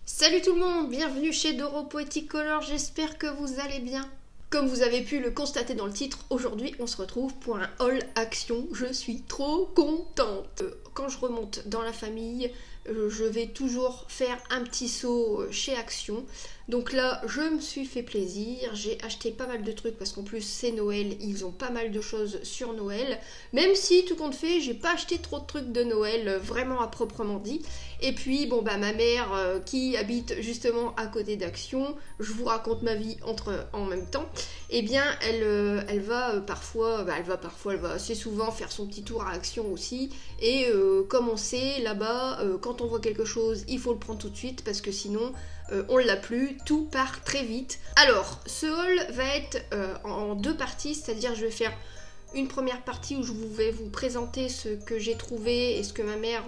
Salut tout le monde, bienvenue chez Doro Poetic Color, j'espère que vous allez bien. Comme vous avez pu le constater dans le titre, aujourd'hui on se retrouve pour un haul action, je suis trop contente. Quand je remonte dans la famille, je vais toujours faire un petit saut chez Action. Donc là, je me suis fait plaisir, j'ai acheté pas mal de trucs parce qu'en plus c'est Noël, ils ont pas mal de choses sur Noël. Même si, tout compte fait, j'ai pas acheté trop de trucs de Noël, vraiment à proprement dit. Et puis, bon bah ma mère qui habite justement à côté d'Action, je vous raconte ma vie en même temps, et bien elle va parfois, elle va assez souvent faire son petit tour à Action aussi. Et comme on sait, là-bas, quand on voit quelque chose, il faut le prendre tout de suite parce que sinon on l'a plus, tout part très vite. Alors, ce haul va être en deux parties, c'est-à-dire je vais faire une première partie où je vais vous présenter ce que j'ai trouvé et ce que ma mère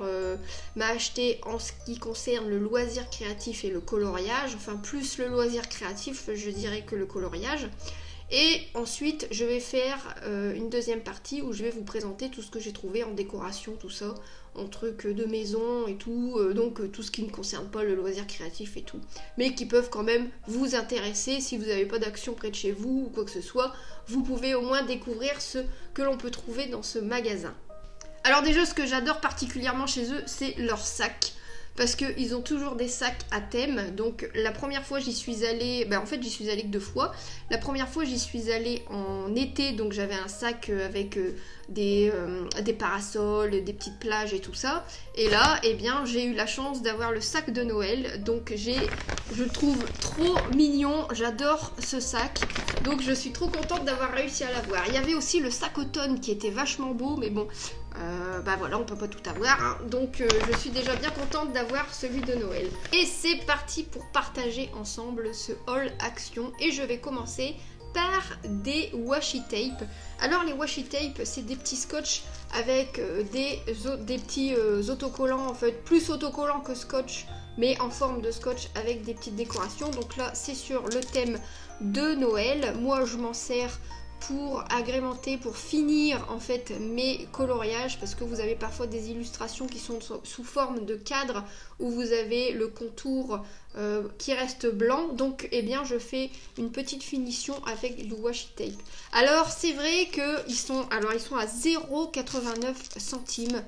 m'a acheté en ce qui concerne le loisir créatif et le coloriage, enfin plus le loisir créatif je dirais que le coloriage. Et ensuite je vais faire une deuxième partie où je vais vous présenter tout ce que j'ai trouvé en décoration, tout ça, en trucs de maison et tout, donc tout ce qui ne concerne pas le loisir créatif et tout, mais qui peuvent quand même vous intéresser. Si vous n'avez pas d'Action près de chez vous ou quoi que ce soit, vous pouvez au moins découvrir ce que l'on peut trouver dans ce magasin. Alors déjà, ce que j'adore particulièrement chez eux, c'est leurs sacs. Parce qu'ils ont toujours des sacs à thème. Donc la première fois j'y suis allée, en fait j'y suis allée que 2 fois. La première fois j'y suis allée en été, donc j'avais un sac avec des parasols, des petites plages et tout ça. Et là, eh bien j'ai eu la chance d'avoir le sac de Noël. Donc je le trouve trop mignon, j'adore ce sac. Donc je suis trop contente d'avoir réussi à l'avoir. Il y avait aussi le sac automne qui était vachement beau, mais bon... voilà, on peut pas tout avoir, hein. Donc je suis déjà bien contente d'avoir celui de Noël. Et c'est parti pour partager ensemble ce haul Action. Et je vais commencer par des washi tape. Alors les washi tape, c'est des petits scotch avec des petits autocollants, en fait plus autocollants que scotch, mais en forme de scotch avec des petites décorations. Donc là c'est sur le thème de Noël. Moi je m'en sers pour agrémenter, pour finir en fait mes coloriages, parce que vous avez parfois des illustrations qui sont sous forme de cadre où vous avez le contour qui reste blanc. Donc eh bien je fais une petite finition avec du washi tape. Alors c'est vrai qu'ils sont à 0,89 centimes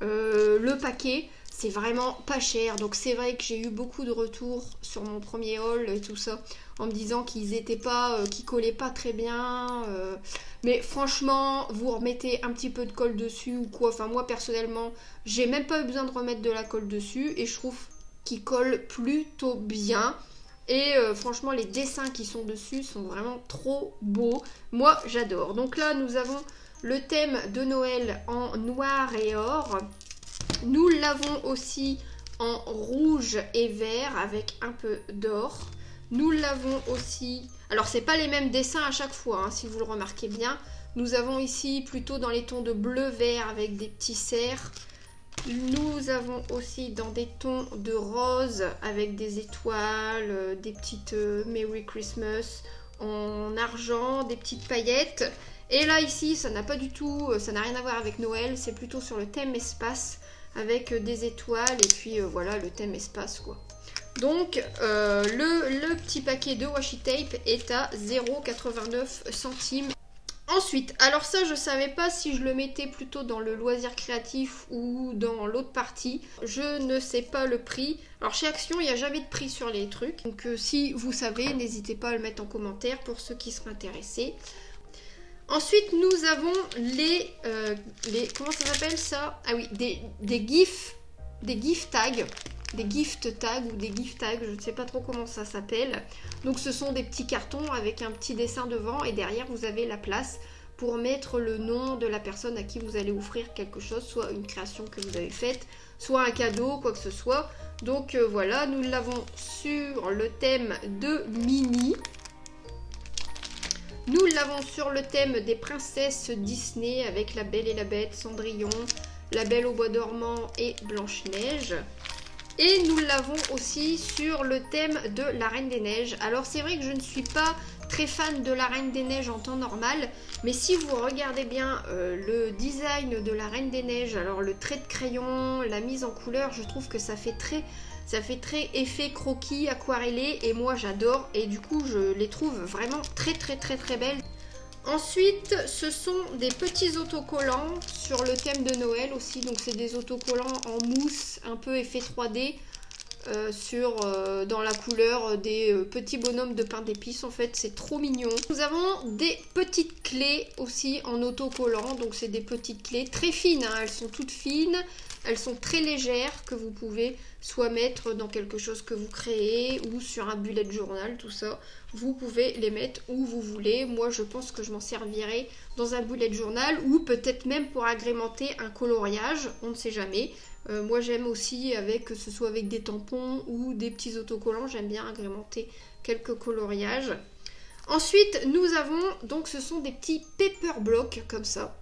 le paquet. C'est vraiment pas cher, donc c'est vrai que j'ai eu beaucoup de retours sur mon premier haul et tout ça, en me disant qu'ils étaient pas, qu'ils collaient pas très bien, mais franchement, vous remettez un petit peu de colle dessus ou quoi. Enfin moi personnellement, j'ai même pas eu besoin de remettre de la colle dessus et je trouve qu'ils collent plutôt bien. Et franchement, les dessins qui sont dessus sont vraiment trop beaux. Moi, j'adore. Donc là, nous avons le thème de Noël en noir et or. Nous l'avons aussi en rouge et vert avec un peu d'or. Nous l'avons aussi... Alors, c'est pas les mêmes dessins à chaque fois, hein, si vous le remarquez bien. Nous avons ici plutôt dans les tons de bleu-vert avec des petits cerfs. Nous avons aussi dans des tons de rose avec des étoiles, des petites Merry Christmas en argent, des petites paillettes. Et là, ici, ça n'a pas du tout... ça n'a rien à voir avec Noël, c'est plutôt sur le thème espace, avec des étoiles et puis voilà le thème espace quoi. Donc le petit paquet de washi tape est à 0,89 centimes. Ensuite, alors ça je savais pas si je le mettais plutôt dans le loisir créatif ou dans l'autre partie. Je ne sais pas le prix. Alors chez Action il n'y a jamais de prix sur les trucs. Donc si vous savez, n'hésitez pas à le mettre en commentaire pour ceux qui seraient intéressés. Ensuite, nous avons les comment ça s'appelle ça? Ah oui, des gift tags. Des gift tags ou des gift tags, je ne sais pas trop comment ça s'appelle. Donc ce sont des petits cartons avec un petit dessin devant et derrière vous avez la place pour mettre le nom de la personne à qui vous allez offrir quelque chose, soit une création que vous avez faite, soit un cadeau, quoi que ce soit. Donc voilà, nous l'avons sur le thème de Minnie. Nous l'avons sur le thème des princesses Disney avec La Belle et la Bête, Cendrillon, La Belle au bois dormant et Blanche-Neige. Et nous l'avons aussi sur le thème de La Reine des Neiges. Alors c'est vrai que je ne suis pas très fan de La Reine des Neiges en temps normal, mais si vous regardez bien le design de La Reine des Neiges, alors le trait de crayon, la mise en couleur, je trouve que ça fait très Ça fait très effet croquis, aquarellé, et moi j'adore. Et du coup, je les trouve vraiment très belles. Ensuite, ce sont des petits autocollants sur le thème de Noël aussi. Donc c'est des autocollants en mousse, un peu effet 3D. Dans la couleur des petits bonhommes de pain d'épices, en fait c'est trop mignon. Nous avons des petites clés aussi en autocollant, donc c'est des petites clés très fines, hein. Elles sont toutes fines, elles sont très légères, que vous pouvez soit mettre dans quelque chose que vous créez ou sur un bullet journal, tout ça vous pouvez les mettre où vous voulez. Moi je pense que je m'en servirai dans un bullet journal ou peut-être même pour agrémenter un coloriage, on ne sait jamais. Moi j'aime aussi, que ce soit avec des tampons ou des petits autocollants, j'aime bien agrémenter quelques coloriages. Ensuite nous avons, donc ce sont des petits paper blocks comme ça.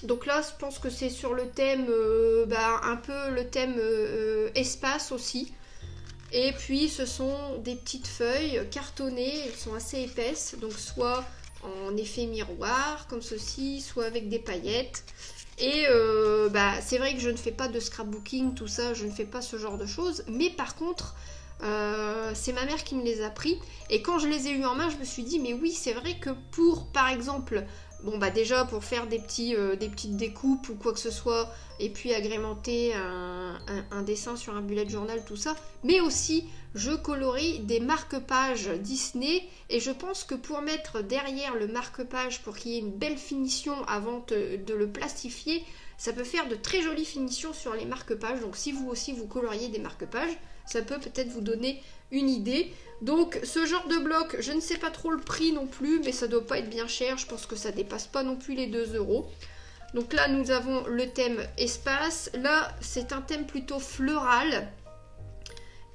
Donc là je pense que c'est sur le thème, un peu le thème espace aussi. Et puis ce sont des petites feuilles cartonnées, elles sont assez épaisses, donc soit en effet miroir comme ceci, soit avec des paillettes. Et c'est vrai que je ne fais pas de scrapbooking, tout ça, je ne fais pas ce genre de choses. Mais par contre, c'est ma mère qui me les a pris. Et quand je les ai eu en main, je me suis dit, mais oui, c'est vrai que pour, par exemple, déjà pour faire des petites découpes ou quoi que ce soit, et puis agrémenter un dessin sur un bullet journal, tout ça. Mais aussi, je colorie des marque-pages Disney. Et je pense que pour mettre derrière le marque-page, pour qu'il y ait une belle finition avant de le plastifier, ça peut faire de très jolies finitions sur les marque-pages. Donc si vous aussi vous coloriez des marque-pages, ça peut peut-être vous donner une idée. Donc ce genre de bloc, je ne sais pas trop le prix non plus, mais ça doit pas être bien cher. Je pense que ça dépasse pas non plus les 2 €. Donc là nous avons le thème espace. Là c'est un thème plutôt floral.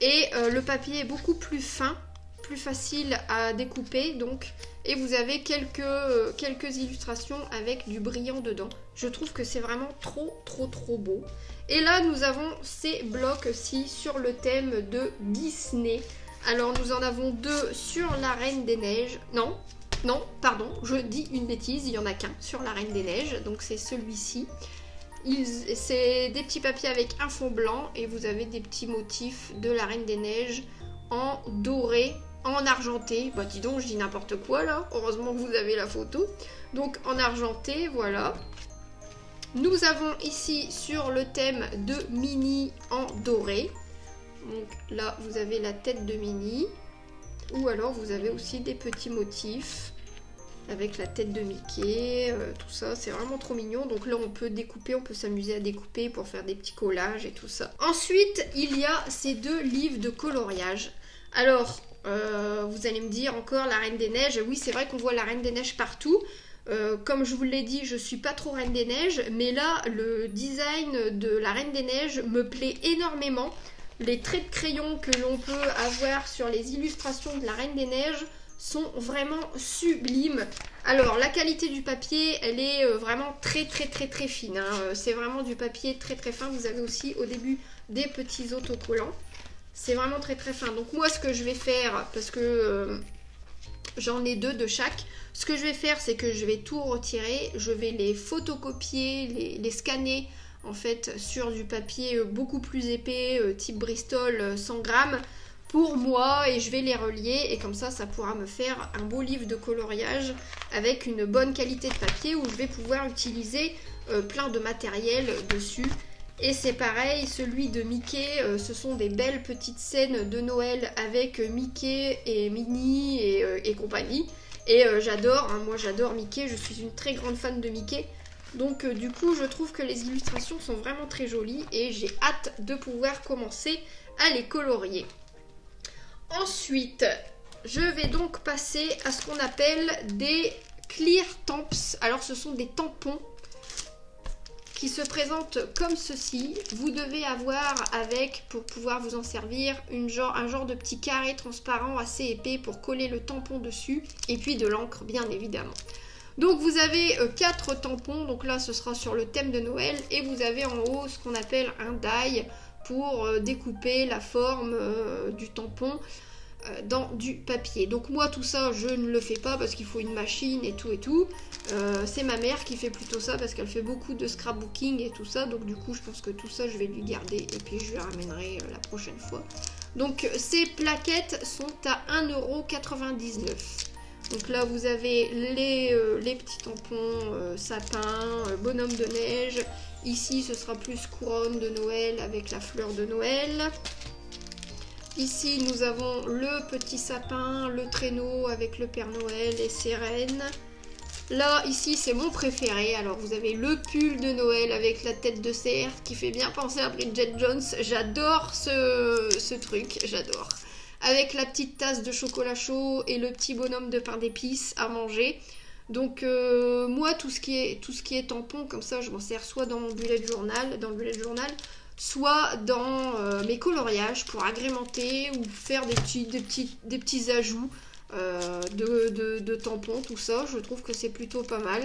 Et le papier est beaucoup plus fin, plus facile à découper donc. Et vous avez quelques illustrations avec du brillant dedans. Je trouve que c'est vraiment trop beau. Et là nous avons ces blocs-ci sur le thème de Disney. Alors nous en avons 2 sur la Reine des Neiges. Non, pardon, je dis une bêtise, il n'y en a qu'un sur la Reine des Neiges. Donc c'est celui-ci. C'est des petits papiers avec un fond blanc et vous avez des petits motifs de la Reine des Neiges en doré, en argenté. Bah dis donc, je dis n'importe quoi là, heureusement que vous avez la photo. Donc en argenté, voilà. Nous avons ici sur le thème de Minnie en doré. Donc là vous avez la tête de Minnie. Ou alors vous avez aussi des petits motifs avec la tête de Mickey, tout ça, c'est vraiment trop mignon. Donc là on peut découper, on peut s'amuser à découper pour faire des petits collages et tout ça. Ensuite il y a ces 2 livres de coloriage. Alors vous allez me dire encore la Reine des Neiges, oui c'est vrai qu'on voit la Reine des Neiges partout. Comme je vous l'ai dit, je suis pas trop Reine des Neiges, mais là le design de la Reine des Neiges me plaît énormément. Les traits de crayon que l'on peut avoir sur les illustrations de la Reine des Neiges sont vraiment sublimes. Alors la qualité du papier, elle est vraiment très fine, hein. C'est vraiment du papier très fin. Vous avez aussi au début des petits autocollants. C'est vraiment très fin. Donc moi ce que je vais faire, parce que j'en ai 2 de chaque, ce que je vais faire c'est que je vais tout retirer, je vais les photocopier, les scanner en fait sur du papier beaucoup plus épais, type Bristol 100 grammes pour moi, et je vais les relier et comme ça pourra me faire un beau livre de coloriage avec une bonne qualité de papier où je vais pouvoir utiliser plein de matériel dessus. Et c'est pareil, celui de Mickey, ce sont des belles petites scènes de Noël avec Mickey et Minnie et compagnie. Et j'adore, hein, moi j'adore Mickey, je suis une très grande fan de Mickey. Donc du coup je trouve que les illustrations sont vraiment très jolies et j'ai hâte de pouvoir commencer à les colorier. Ensuite, je vais donc passer à ce qu'on appelle des clear tamps. Alors ce sont des tampons qui se présentent comme ceci. Vous devez avoir avec, pour pouvoir vous en servir, un genre de petit carré transparent assez épais pour coller le tampon dessus et puis de l'encre bien évidemment. Donc vous avez 4 tampons, donc là ce sera sur le thème de Noël, et vous avez en haut ce qu'on appelle un die pour découper la forme du tampon. dans du papier. Donc moi tout ça je ne le fais pas parce qu'il faut une machine et tout. C'est ma mère qui fait plutôt ça parce qu'elle fait beaucoup de scrapbooking et tout ça. Donc du coup je pense que tout ça je vais lui garder et puis je lui ramènerai la prochaine fois. Donc ces plaquettes sont à 1,99 €. Donc là vous avez les petits tampons sapin, bonhomme de neige. Ici ce sera plus couronne de Noël avec la fleur de Noël. Ici, nous avons le petit sapin, le traîneau avec le Père Noël et ses reines. Là, ici, c'est mon préféré. Alors, vous avez le pull de Noël avec la tête de cerf qui fait bien penser à Bridget Jones. J'adore ce truc, j'adore. Avec la petite tasse de chocolat chaud et le petit bonhomme de pain d'épices à manger. Donc, moi, tout ce qui est tampon, comme ça, je m'en sers soit dans mon bullet journal, soit dans mes coloriages pour agrémenter ou faire des petits ajouts de tampons, tout ça. Je trouve que c'est plutôt pas mal.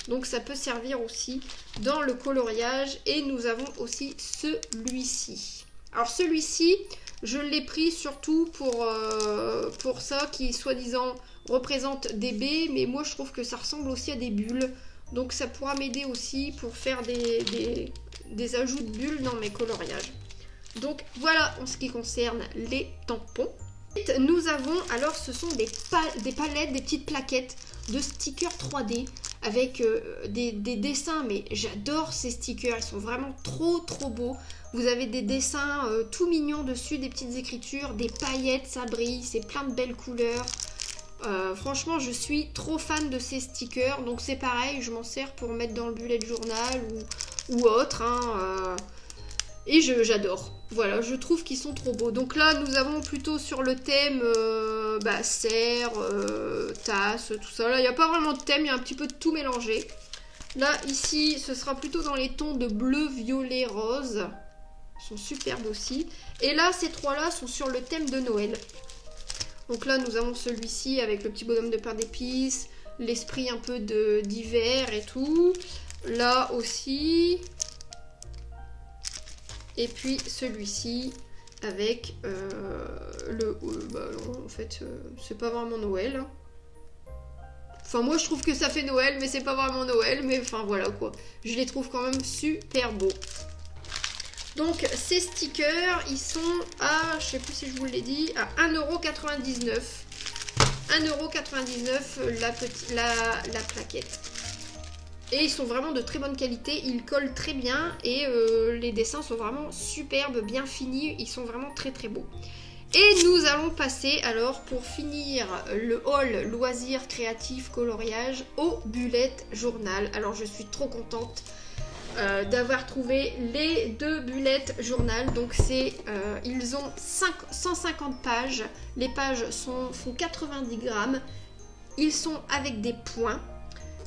Donc ça peut servir aussi dans le coloriage. Et nous avons aussi celui-ci. Alors celui-ci, je l'ai pris surtout pour ça qui soi-disant représente des baies. Mais moi je trouve que ça ressemble aussi à des bulles. Donc ça pourra m'aider aussi pour faire des ajouts de bulles dans mes coloriages. Donc voilà en ce qui concerne les tampons. Nous avons, alors ce sont des palettes, des petites plaquettes de stickers 3D avec des dessins, mais j'adore ces stickers, ils sont vraiment trop beaux. Vous avez des dessins tout mignons dessus, des petites écritures, des paillettes, ça brille, c'est plein de belles couleurs. Franchement je suis trop fan de ces stickers, donc c'est pareil, je m'en sers pour mettre dans le bullet journal ou autre, hein, et j'adore. Voilà, je trouve qu'ils sont trop beaux. Donc là nous avons plutôt sur le thème serre, tasse, tout ça. Là il n'y a pas vraiment de thème, il y a un petit peu de tout mélangé. Là ici ce sera plutôt dans les tons de bleu, violet, rose. Ils sont superbes aussi. Et là ces trois là sont sur le thème de Noël. Donc là nous avons celui-ci avec le petit bonhomme de pain d'épices, l'esprit un peu d'hiver et tout. Là aussi. Et puis celui-ci avec en fait c'est pas vraiment Noël. Enfin moi je trouve que ça fait Noël mais c'est pas vraiment Noël, mais enfin voilà quoi. Je les trouve quand même super beaux. Donc ces stickers ils sont à, je sais plus si je vous l'ai dit, à 1,99 €. 1,99 € la plaquette. Et ils sont vraiment de très bonne qualité, ils collent très bien et les dessins sont vraiment superbes, bien finis, ils sont vraiment très beaux. Et nous allons passer alors pour finir le haul loisirs créatifs coloriage au bullet journal. Alors je suis trop contente d'avoir trouvé les deux bullet journal. Donc c'est ils ont 150 pages, les pages font 90 grammes, ils sont avec des points.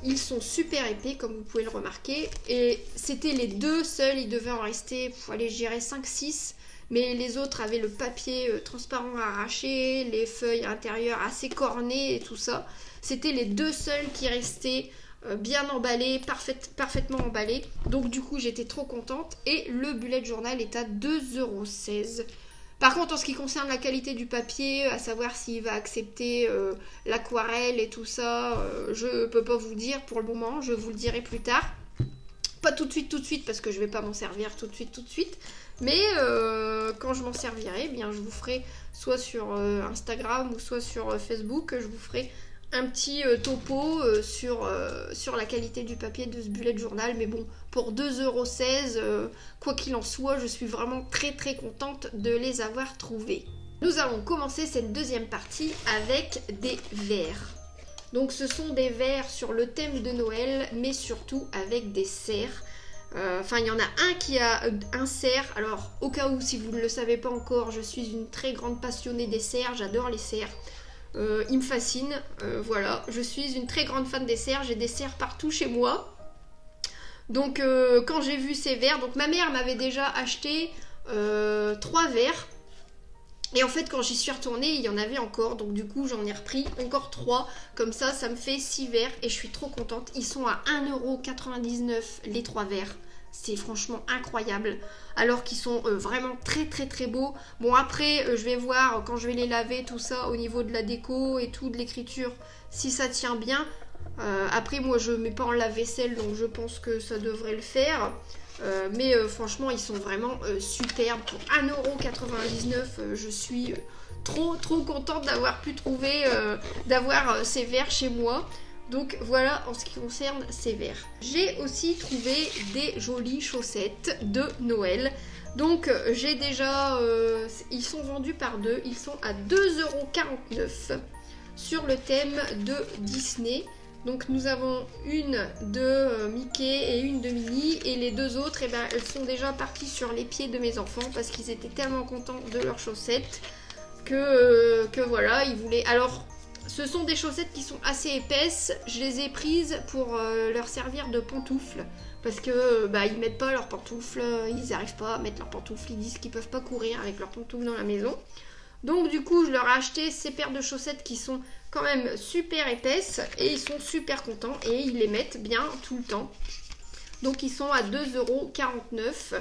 Ils sont super épais comme vous pouvez le remarquer. Et c'était les deux seuls, il devait en rester, allez je dirais 5-6. Mais les autres avaient le papier transparent arraché, les feuilles à l'intérieur assez cornées et tout ça. C'était les deux seuls qui restaient bien emballés, parfaitement emballés. Donc du coup j'étais trop contente. Et le bullet journal est à 2,16 €. Par contre, en ce qui concerne la qualité du papier, à savoir s'il va accepter l'aquarelle et tout ça, je peux pas vous dire pour le moment, je vous le dirai plus tard. Pas tout de suite, parce que je vais pas m'en servir tout de suite. Mais quand je m'en servirai, eh bien, je vous ferai soit sur Instagram ou soit sur Facebook, je vous ferai un petit topo sur la qualité du papier de ce bullet journal. Mais bon, pour 2,16 €, quoi qu'il en soit, je suis vraiment très contente de les avoir trouvés. Nous allons commencer cette deuxième partie avec des verres. Donc ce sont des verres sur le thème de Noël, mais surtout avec des cerfs. Enfin, il y en a un qui a un cerf. Alors, au cas où, si vous ne le savez pas encore, je suis une très grande passionnée des cerfs. J'adore les cerfs. Ils me fascinent. Voilà, je suis une très grande fan des cerfs. J'ai des cerfs partout chez moi. Donc, quand j'ai vu ces verres, donc ma mère m'avait déjà acheté 3 verres. Et en fait, quand j'y suis retournée, il y en avait encore. Donc du coup, j'en ai repris encore 3. Comme ça me fait 6 verres. Et je suis trop contente. Ils sont à 1,99 € les 3 verres. c'est franchement incroyable. Alors qu'ils sont vraiment très très très beaux. Bon après, je vais voir quand je vais les laver, tout ça, au niveau de la déco et tout, de l'écriture, si ça tient bien. Après moi je mets pas en lave-vaisselle, donc je pense que ça devrait le faire. Mais franchement ils sont vraiment superbes. Pour 1,99 €, je suis trop contente d'avoir pu trouver, d'avoir ces verres chez moi. Donc voilà en ce qui concerne ces verres. J'ai aussi trouvé des jolies chaussettes de Noël. Donc j'ai déjà, ils sont vendus par deux, ils sont à 2,49 € sur le thème de Disney. Donc nous avons une de Mickey et une de Minnie, et les deux autres, eh ben, elles sont déjà parties sur les pieds de mes enfants parce qu'ils étaient tellement contents de leurs chaussettes que voilà, ils voulaient... Alors, ce sont des chaussettes qui sont assez épaisses, je les ai prises pour leur servir de pantoufles parce que bah, ils mettent pas leurs pantoufles, ils n'arrivent pas à mettre leurs pantoufles, ils disent qu'ils peuvent pas courir avec leurs pantoufles dans la maison. Donc du coup, je leur ai acheté ces paires de chaussettes qui sont quand même super épaisses et ils sont super contents et ils les mettent bien tout le temps. Donc ils sont à 2,49 €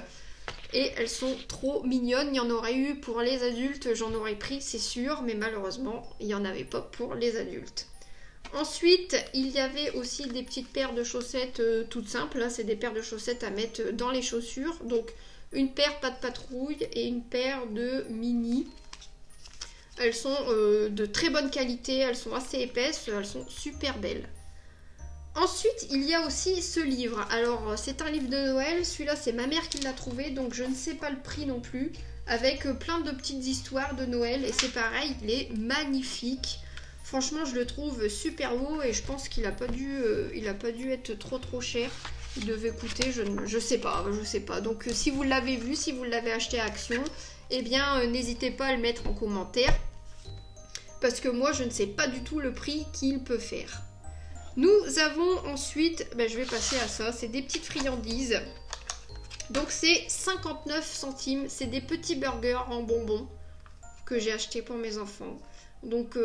et elles sont trop mignonnes. Il y en aurait eu pour les adultes, j'en aurais pris c'est sûr, mais malheureusement il n'y en avait pas pour les adultes. Ensuite, il y avait aussi des petites paires de chaussettes toutes simples. Là, c'est des paires de chaussettes à mettre dans les chaussures. Donc une paire pas de patrouille et une paire de mini. Elles sont de très bonne qualité, elles sont assez épaisses, elles sont super belles. Ensuite, il y a aussi ce livre. Alors, c'est un livre de Noël, celui-là c'est ma mère qui l'a trouvé, donc je ne sais pas le prix non plus, avec plein de petites histoires de Noël, et c'est pareil, il est magnifique. Franchement, je le trouve super beau, et je pense qu'il n'a pas dû être trop cher. Il devait coûter, je sais pas. Donc, si vous l'avez vu, si vous l'avez acheté à Action, eh bien, n'hésitez pas à le mettre en commentaire. Parce que moi, je ne sais pas du tout le prix qu'il peut faire. Nous avons ensuite, je vais passer à ça, c'est des petites friandises. Donc, c'est 59 centimes. C'est des petits burgers en bonbons que j'ai acheté pour mes enfants. Donc,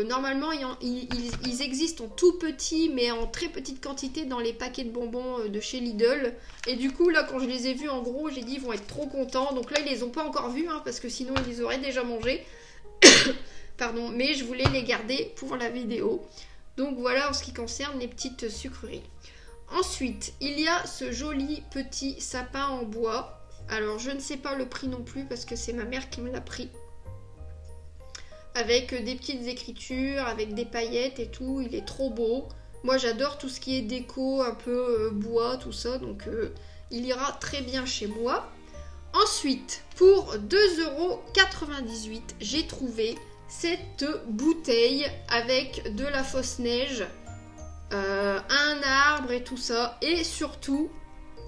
normalement, ils existent en tout petit, mais en très petite quantité dans les paquets de bonbons de chez Lidl. Et du coup, là, quand je les ai vus en gros, j'ai dit, ils vont être trop contents. Donc là, ils les ont pas encore vus, hein, parce que sinon, ils les auraient déjà mangés. Pardon, mais je voulais les garder pour la vidéo. Donc voilà en ce qui concerne les petites sucreries. Ensuite, il y a ce joli petit sapin en bois. Alors, je ne sais pas le prix non plus, parce que c'est ma mère qui me l'a pris. Avec des petites écritures, avec des paillettes et tout, il est trop beau. Moi j'adore tout ce qui est déco, un peu bois, tout ça, donc il ira très bien chez moi. Ensuite, pour 2,98 €, j'ai trouvé cette bouteille avec de la fausse neige, un arbre et tout ça, et surtout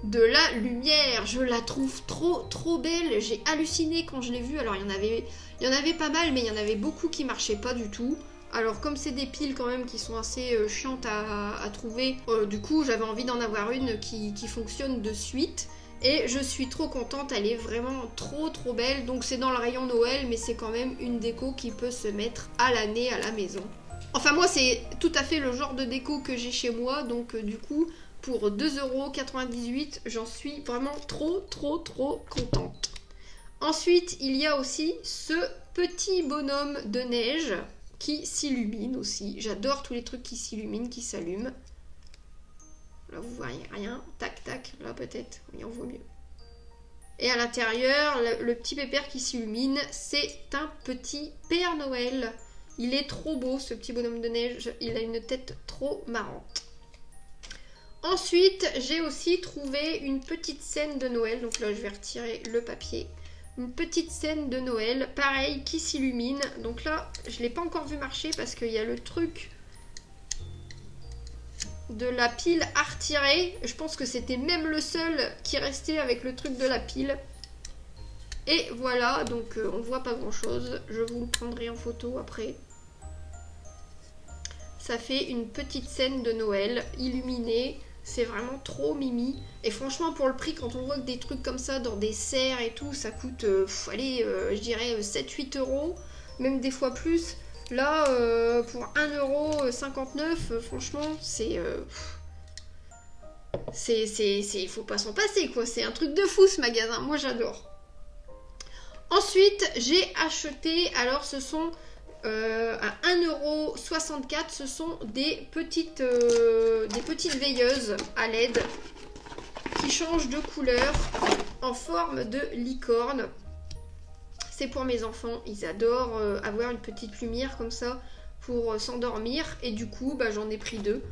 de la lumière. Je la trouve trop belle, j'ai halluciné quand je l'ai vue. Alors il y en avait pas mal, mais il y en avait beaucoup qui marchaient pas du tout. Alors comme c'est des piles quand même qui sont assez chiantes à trouver, du coup j'avais envie d'en avoir une qui fonctionne de suite. Et je suis trop contente, elle est vraiment trop belle. Donc c'est dans le rayon Noël, mais c'est quand même une déco qui peut se mettre à l'année à la maison. Enfin moi c'est tout à fait le genre de déco que j'ai chez moi, donc du coup pour 2,98 €, j'en suis vraiment trop contente. Ensuite, il y a aussi ce petit bonhomme de neige qui s'illumine aussi. J'adore tous les trucs qui s'illuminent, qui s'allument. Là, vous voyez rien. Tac, là peut-être. Oui, on voit mieux. Et à l'intérieur, le petit pépère qui s'illumine, c'est un petit Père Noël. Il est trop beau, ce petit bonhomme de neige. Il a une tête trop marrante. Ensuite, j'ai aussi trouvé une petite scène de Noël. Donc là, je vais retirer le papier. Une petite scène de Noël, pareil, qui s'illumine. Donc là, je ne l'ai pas encore vu marcher parce qu'il y a le truc de la pile à retirer. Je pense que c'était même le seul qui restait avec le truc de la pile. Et voilà, donc on voit pas grand chose. Je vous le prendrai en photo après. Ça fait une petite scène de Noël illuminée. C'est vraiment trop mimi. Et franchement, pour le prix, quand on voit que des trucs comme ça dans des serres et tout, ça coûte, je dirais 7-8 €, même des fois plus. Là, pour 1,59 €, franchement, c'est faut pas s'en passer quoi, c'est un truc de fou ce magasin, moi j'adore. Ensuite j'ai acheté, alors ce sont à 1,64€, ce sont des petites veilleuses à LED qui changent de couleur en forme de licorne. C'est pour mes enfants, ils adorent avoir une petite lumière comme ça pour s'endormir, et du coup bah, j'en ai pris deux,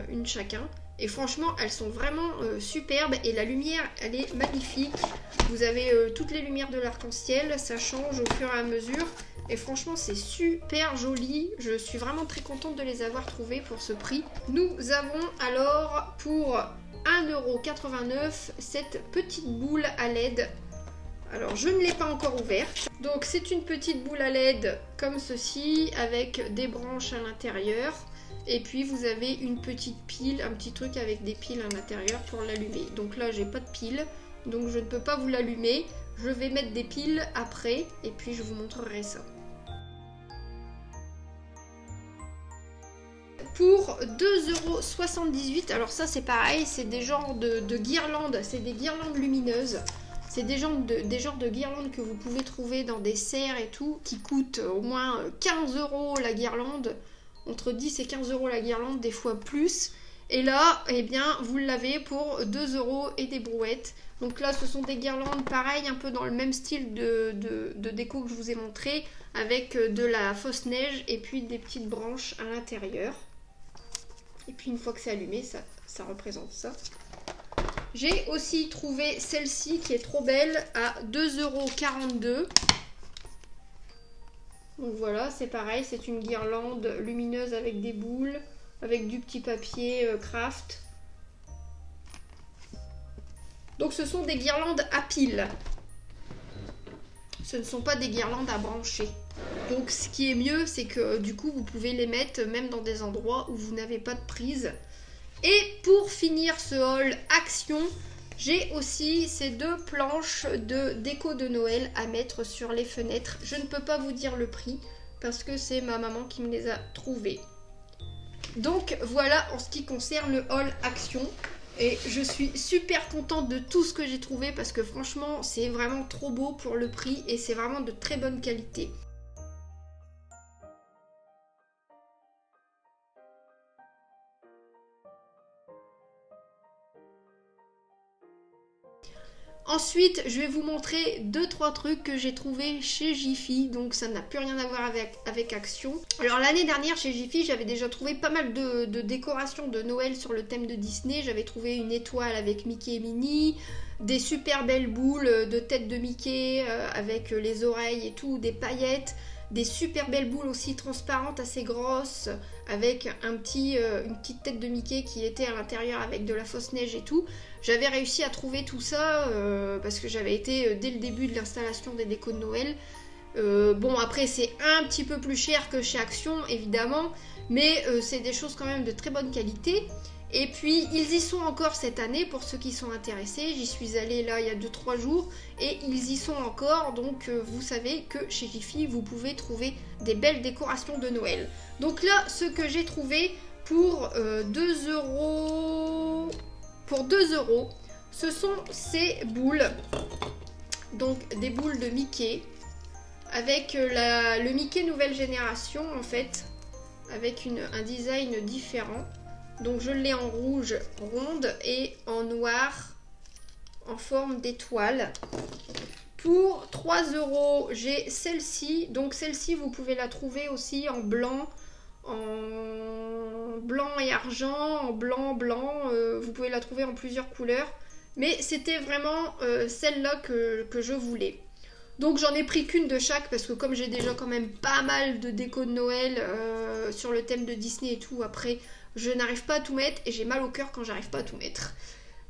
une chacun. Et franchement, elles sont vraiment superbes et la lumière, elle est magnifique. Vous avez toutes les lumières de l'arc-en-ciel, ça change au fur et à mesure. Et franchement, c'est super joli. Je suis vraiment très contente de les avoir trouvées pour ce prix. Nous avons alors pour 1,89€ cette petite boule à LED. Alors, je ne l'ai pas encore ouverte. Donc, c'est une petite boule à LED comme ceci, avec des branches à l'intérieur. Et puis vous avez une petite pile, un petit truc avec des piles à l'intérieur pour l'allumer. Donc là j'ai pas de pile, donc je ne peux pas vous l'allumer. Je vais mettre des piles après et puis je vous montrerai ça. Pour 2,78€, alors ça c'est pareil, c'est des genres de guirlandes, c'est des guirlandes lumineuses. C'est des genres de guirlandes que vous pouvez trouver dans des serres et tout, qui coûtent au moins 15€ la guirlande. Entre 10 et 15€ la guirlande, des fois plus. Et là, eh bien, vous l'avez pour 2€ et des brouettes. Donc là, ce sont des guirlandes pareilles, un peu dans le même style de déco que je vous ai montré, avec de la fausse neige et puis des petites branches à l'intérieur. Et puis une fois que c'est allumé, ça représente ça. J'ai aussi trouvé celle-ci qui est trop belle à 2,42€. Donc voilà, c'est pareil, c'est une guirlande lumineuse avec des boules, avec du petit papier craft. Donc ce sont des guirlandes à piles. Ce ne sont pas des guirlandes à brancher. Donc ce qui est mieux, c'est que du coup vous pouvez les mettre même dans des endroits où vous n'avez pas de prise. Et pour finir ce haul action, j'ai aussi ces deux planches de déco de Noël à mettre sur les fenêtres. Je ne peux pas vous dire le prix parce que c'est ma maman qui me les a trouvées. Donc voilà en ce qui concerne le haul action. Et je suis super contente de tout ce que j'ai trouvé parce que franchement c'est vraiment trop beau pour le prix et c'est vraiment de très bonne qualité. Ensuite, je vais vous montrer 2-3 trucs que j'ai trouvé chez Jiffy, donc ça n'a plus rien à voir avec Action. Alors l'année dernière chez Jiffy, j'avais déjà trouvé pas mal de décorations de Noël sur le thème de Disney. J'avais trouvé une étoile avec Mickey et Minnie, des super belles boules de tête de Mickey avec les oreilles et tout, des paillettes, des super belles boules aussi transparentes assez grosses avec une petite tête de Mickey qui était à l'intérieur avec de la fausse neige et tout. J'avais réussi à trouver tout ça parce que j'avais été dès le début de l'installation des décos de Noël. Bon après c'est un petit peu plus cher que chez Action évidemment, mais c'est des choses quand même de très bonne qualité. Et puis ils y sont encore cette année pour ceux qui sont intéressés. J'y suis allée là il y a 2-3 jours et ils y sont encore. Donc vous savez que chez Jiffy vous pouvez trouver des belles décorations de Noël. Donc là ce que j'ai trouvé pour 2€, ce sont ces boules. Donc des boules de Mickey avec le Mickey nouvelle génération en fait, avec un design différent. Donc je l'ai en rouge ronde et en noir en forme d'étoile. Pour 3€, j'ai celle-ci. Donc celle-ci, vous pouvez la trouver aussi en blanc et argent, en blanc. Vous pouvez la trouver en plusieurs couleurs. Mais c'était vraiment celle-là que je voulais. Donc j'en ai pris qu'une de chaque parce que comme j'ai déjà quand même pas mal de déco de Noël sur le thème de Disney et tout, après je n'arrive pas à tout mettre et j'ai mal au cœur quand j'arrive pas à tout mettre.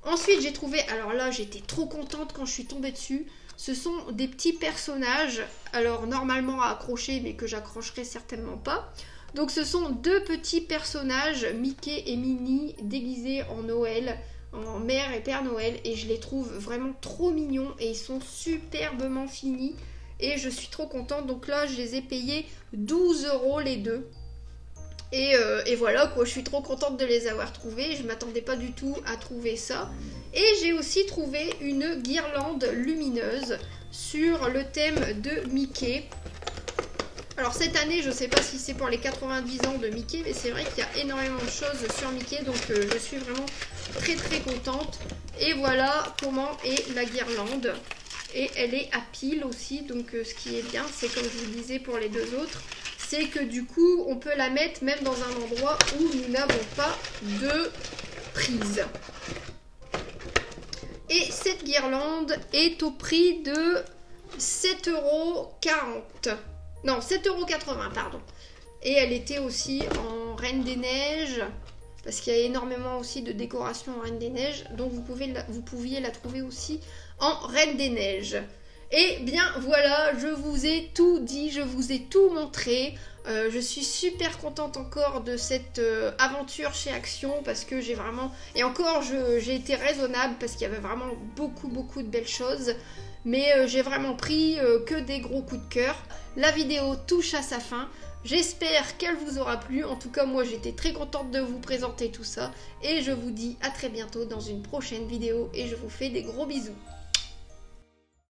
Ensuite j'ai trouvé, alors là j'étais trop contente quand je suis tombée dessus, ce sont des petits personnages, alors normalement à accrocher mais que j'accrocherai certainement pas. Donc ce sont deux petits personnages, Mickey et Minnie, déguisés en Noël, en Mère et Père Noël, et je les trouve vraiment trop mignons et ils sont superbement finis et je suis trop contente. Donc là je les ai payés 12€ les deux. Et voilà quoi, je suis trop contente de les avoir trouvés, je m'attendais pas du tout à trouver ça. Et j'ai aussi trouvé une guirlande lumineuse sur le thème de Mickey. Alors cette année, je sais pas si c'est pour les 90 ans de Mickey, mais c'est vrai qu'il y a énormément de choses sur Mickey, donc je suis vraiment très très contente. Et voilà comment est la guirlande. Et elle est à pile aussi, donc ce qui est bien, c'est comme je vous disais pour les deux autres, c'est que du coup, on peut la mettre même dans un endroit où nous n'avons pas de prise. Et cette guirlande est au prix de 7,40 €. Non, 7,80 €, pardon. Et elle était aussi en Reine des Neiges, parce qu'il y a énormément aussi de décorations en Reine des Neiges, donc vous pouviez la trouver aussi en Reine des Neiges. Et bien voilà, je vous ai tout dit, je vous ai tout montré. Je suis super contente encore de cette aventure chez Action parce que j'ai vraiment... Et encore, j'ai été raisonnable parce qu'il y avait vraiment beaucoup de belles choses. Mais j'ai vraiment pris que des gros coups de cœur. La vidéo touche à sa fin. J'espère qu'elle vous aura plu. En tout cas, moi, j'étais très contente de vous présenter tout ça. Et je vous dis à très bientôt dans une prochaine vidéo. Et je vous fais des gros bisous.